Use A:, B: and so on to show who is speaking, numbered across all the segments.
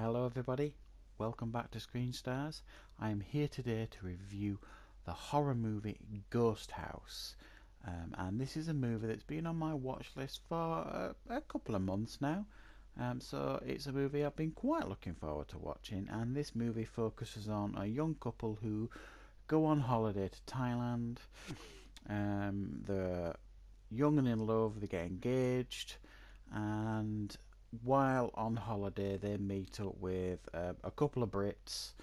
A: Hello everybody, welcome back to Screen Stars. I am here today to review the horror movie Ghost House. And this is a movie that's been on my watch list for a couple of months now. So it's a movie I've been quite looking forward to watching, and this movie focuses on a young couple who go on holiday to Thailand. They're young and in love, they get engaged, and while on holiday they meet up with a couple of Brits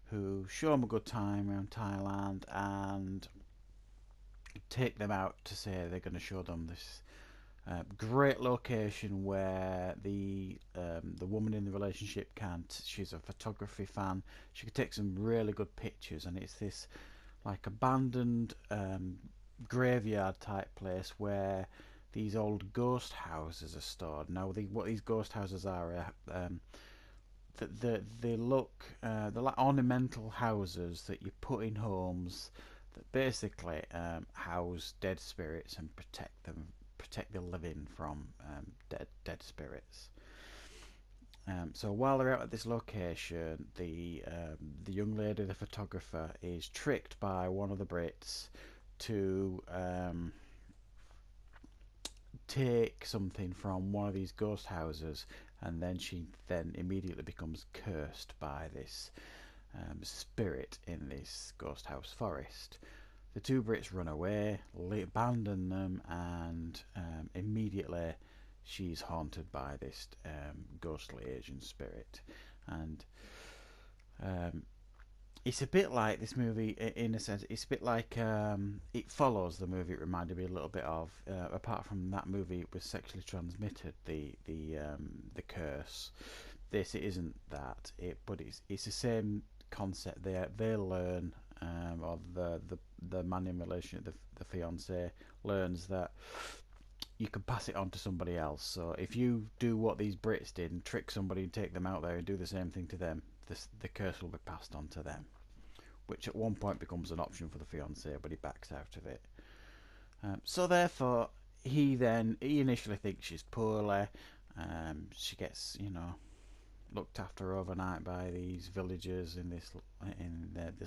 A: who show them a good time around Thailand and take them out to say they're going to show them this great location where the woman in the relationship can't. She's a photography fan. She could take some really good pictures, and it's this like abandoned graveyard type place where these old ghost houses are stored. Now, what these ghost houses are, they look they're like ornamental houses that you put in homes that basically house dead spirits and protect the living from dead spirits. So while they're out at this location, the young lady, the photographer, is tricked by one of the Brits to take something from one of these ghost houses, and then she then immediately becomes cursed by this spirit in this ghost house forest. The two Brits run away, abandon them, and immediately she's haunted by this ghostly Asian spirit. And it's a bit like this movie in a sense. It's a bit like It Follows, the movie it reminded me a little bit of. Apart from that movie, it was sexually transmitted. The curse. This it isn't that. But it's the same concept. They learn, or the man in relation, the fiance learns that you can pass it on to somebody else. So if you do what these Brits did and trick somebody and take them out there and do the same thing to them, the curse will be passed on to them, which at one point becomes an option for the fiance, but he backs out of it. So therefore, he initially thinks she's poorly. She gets, looked after overnight by these villagers in this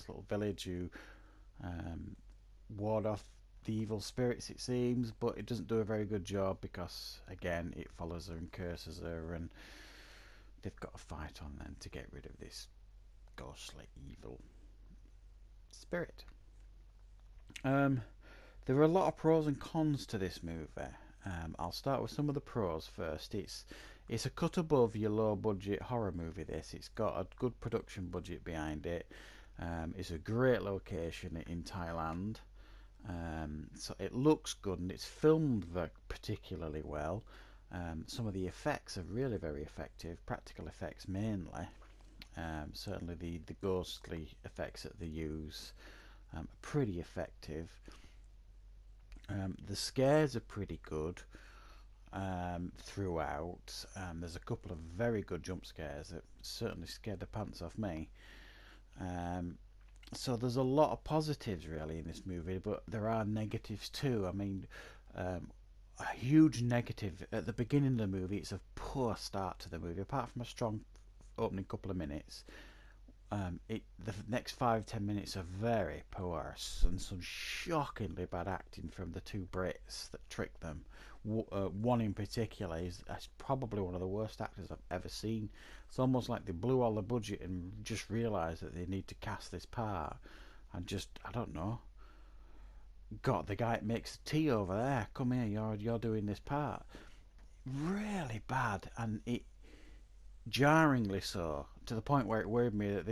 A: little village who ward off the evil spirits, it seems, but it doesn't do a very good job because, again, it follows her and curses her, and they've got a fight on then to get rid of this ghostly evil spirit. There are a lot of pros and cons to this movie. I'll start with some of the pros first. It's a cut above your low budget horror movie. It's got a good production budget behind it. It's a great location in Thailand. So it looks good, and it's filmed particularly well. Some of the effects are really very effective, practical effects mainly. Certainly the ghostly effects that they use are pretty effective. The scares are pretty good throughout. There's a couple of very good jump scares that certainly scared the pants off me. So there's a lot of positives really in this movie, but there are negatives too. I mean, a huge negative at the beginning of the movie. It's a poor start to the movie, apart from a strong opening couple of minutes. The next 5-10 minutes are very poor, and some shockingly bad acting from the two Brits that tricked them. One in particular is probably one of the worst actors I've ever seen. It's almost like they blew all the budget and just realised that they need to cast this part, and just, I don't know, got the guy that makes the tea over there. Come here, you're doing this part. Really bad, and it jarringly so, to the point where it worried me that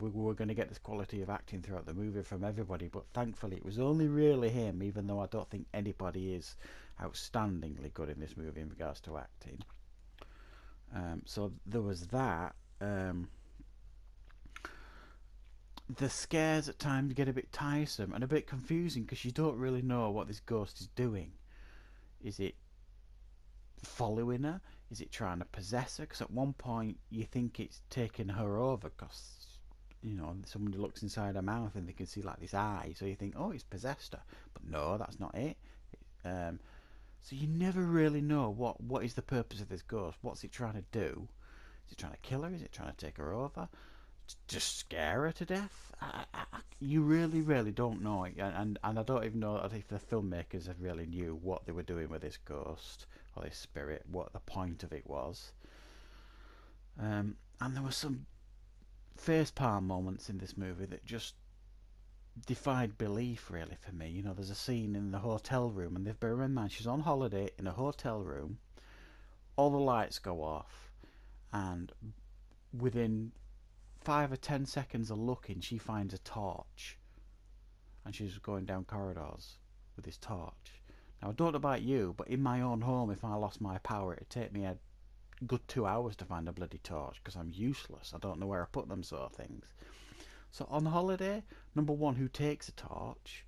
A: we were going to get this quality of acting throughout the movie from everybody. But thankfully it was only really him, even though I don't think anybody is outstandingly good in this movie in regards to acting. So there was that. The scares at times get a bit tiresome and a bit confusing because you don't really know what this ghost is doing. Is it following her? Is it trying to possess her? Because at one point you think it's taking her over because, somebody looks inside her mouth and they can see like this eye. So you think, oh, it's possessed her. But no, that's not it. So you never really know what is the purpose of this ghost. What's it trying to do? Is it trying to kill her? Is it trying to take her over? Just scare her to death? You really, really don't know. And I don't even know if the filmmakers have really knew what they were doing with this ghost or this spirit, what the point of it was. And there were some facepalm moments in this movie that just defied belief, really, for me. You know, there's a scene in the hotel room, and they've bear in mind she's on holiday in a hotel room. All the lights go off, and within 5 or 10 seconds of looking, she finds a torch, and she's going down corridors with this torch. Now, I don't know about you, but in my own home, if I lost my power, it'd take me a good 2 hours to find a bloody torch because I'm useless. I don't know where I put them, sort of things. So on holiday, number one, who takes a torch?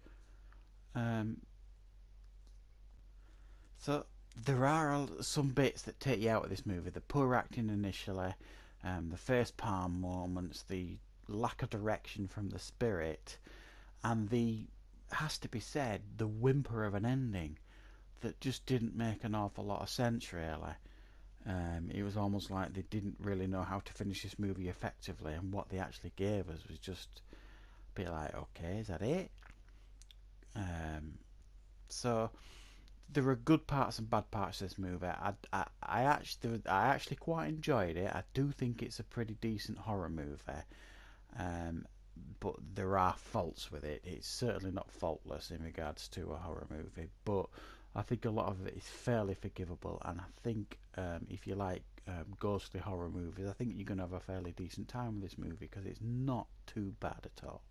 A: Um, so there are some bits that take you out of this movie. The poor acting initially, the face palm moments, the lack of direction from the spirit, and the, has to be said, the whimper of an ending that just didn't make an awful lot of sense, really. It was almost like they didn't really know how to finish this movie effectively, and what they actually gave us was just a bit like, okay, is that it? Um, so there are good parts and bad parts to this movie. I actually quite enjoyed it. I do think it's a pretty decent horror movie, um, but there are faults with it. It's certainly not faultless in regards to a horror movie, but I think a lot of it is fairly forgivable, and I think if you like ghostly horror movies, I think you're going to have a fairly decent time with this movie because it's not too bad at all.